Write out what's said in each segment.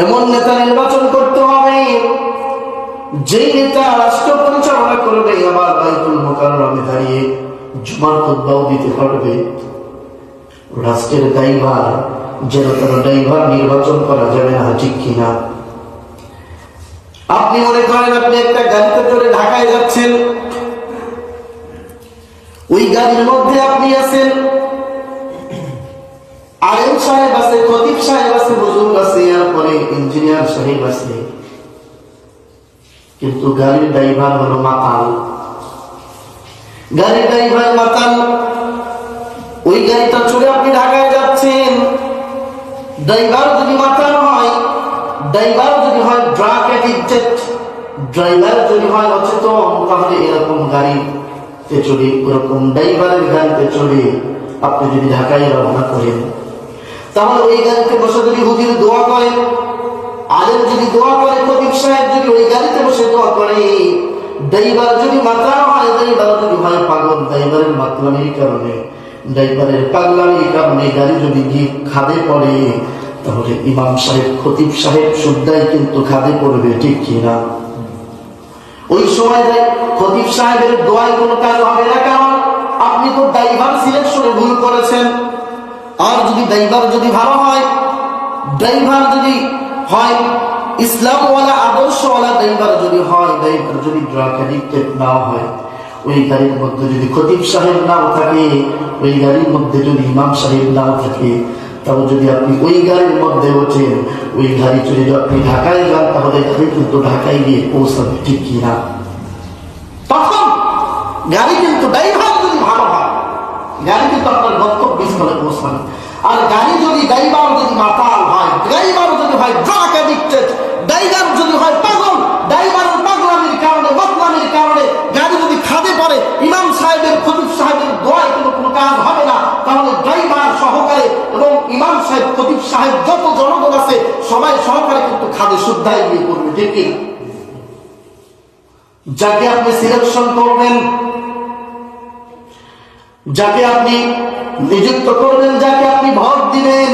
এমন নেতা নির্বাচন করতে হবে যেই নেতা রাষ্ট্র পরিচালনা করবে, আবার বাইতুল মুকাররমে দাঁড়িয়ে জুমার খুতবাও দিতে পারবে। রাষ্ট্রের ড্রাইভার যেন তার ড্রাইভার নির্বাচন করা যাবে না, ঠিক কিনা? আপনি মনে করেন আপনি একটা গাড়িতে চড়ে ঢাকায় যাচ্ছেন, ওই গাড়ির মধ্যে আপনি আছেন, আলেম সাহেব আছে, খতিব সাহেব আছে, বুজুর্গ আছে, এরপরে ইঞ্জিনিয়ার সাহেব আছে, কিন্তু গাড়ির ড্রাইভার হলো মাতাল। গাড়ির ড্রাইভার মাতাল। ওই গাড়িটা চড়ে আপনি ঢাকায় যাচ্ছেন, ড্রাইভার যদি মাতাল হয়, ড্রাইভার যদি হয় ড্রাগ অ্যাডিক্টেড, ড্রাইভার যদি হয় অচেতন, তাহলে এরকম গাড়িতে চড়ে, ওরকম ড্রাইভারের গাড়িতে চড়ে আপনি যদি ঢাকায় রওনা করেন, তাহলে ওই গাড়িতে বসে যদি হুজুর দোয়া করে, আলেম যদি দোয়া করে, খতিব সাহেব যদি ওই গাড়িতে বসে দোয়া করে, ড্রাইভার যদি মাতাল হয়, ড্রাইভার যদি হয় পাগল, ড্রাইভারের মাতলামির কারণে, ড্রাইভারের পাগলামির কারণে গাড়ি যদি গিয়ে খাদে পড়ে, তাহলে ইমাম সাহেব, খতিব সাহেব সুদ্দাই কিন্তু খাদে পড়বে, ঠিক কিনা? ওই সময় খতিব সাহেবের দোয়ায় কোনো কাজ হবে না, কারণ আপনি তো ড্রাইভার সিলেকশনে ভুল করেছেন। আর যদি ড্রাইভার যদি ভালো হয়, ড্রাইভার যদি হয় ইসলামওয়ালা, আদর্শওয়ালা ড্রাইভার যদি হয়, ড্রাইভার যদি ড্রাগ অ্যাডিক্টেড না হয়, ওই গাড়ির মধ্যে যদি খতিব সাহেব নাও থাকে, ওই গাড়ির মধ্যে যদি ইমাম সাহেব নাও থাকে, তাহলে যদি আপনি ওই গাড়ির মধ্যে ওঠেন, ওই গাড়ি চড়ে যদি আপনি ঢাকায় যান, তাহলে গাড়ি কিন্তু ঢাকায় গিয়ে পৌঁছাবে, ঠিক কিনা? তখন গাড়ি কিন্তু ড্রাইভার যদি ভালো হয়, গাড়ি কিন্তু আপনার গন্তব্যস্থলে পৌঁছাবে। আর গাড়ি যদি ড্রাইভার যদি মাতাল হয়, ড্রাইভার যদি হয় ড্রাগ অ্যাডিক্টেড, ড্রাইভার যদি হয় পাগল, ড্রাইভারের পাগলামির কারণে, মাতলামির কারণে গাড়ি যদি খাদে পড়ে, ইমাম সাহেবের, খতিব সাহেবের দোয়ায় কোনো কাজ হবে না, তাহলে ড্রাইভার সহকারে এবং ইমাম সাহেব, খতিব সাহেব, যত জনগণ আছে সবাই সহকারে কিন্তু খাদে শুদ্ধায় গিয়ে করবে, ঠিক কি? যাকে আপনি সিলেকশন করবেন, যাকে আপনি নিযুক্ত করবেন, যাকে আপনি ভোট দিবেন,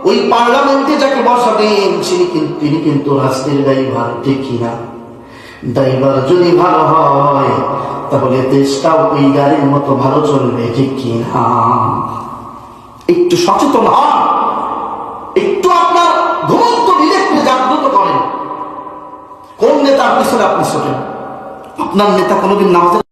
ওই পার্লামেন্টে যাকে বসাবেন, তিনি কিন্তু রাষ্ট্রের ড্রাইভার, ঠিক কিনা? ড্রাইভার যদি ভালো হয়, তাহলে দেশটাও ওই গাড়ির মতো ভালো চলবে, ঠিক কিনা? একটু সচেতন হন, একটু আপনার ঘুমন্ত বিবেককে জাগ্রত করেন। কোন নেতার পিছনে আপনি ছোটেন? আপনার নেতা কোনোদিন নামাজের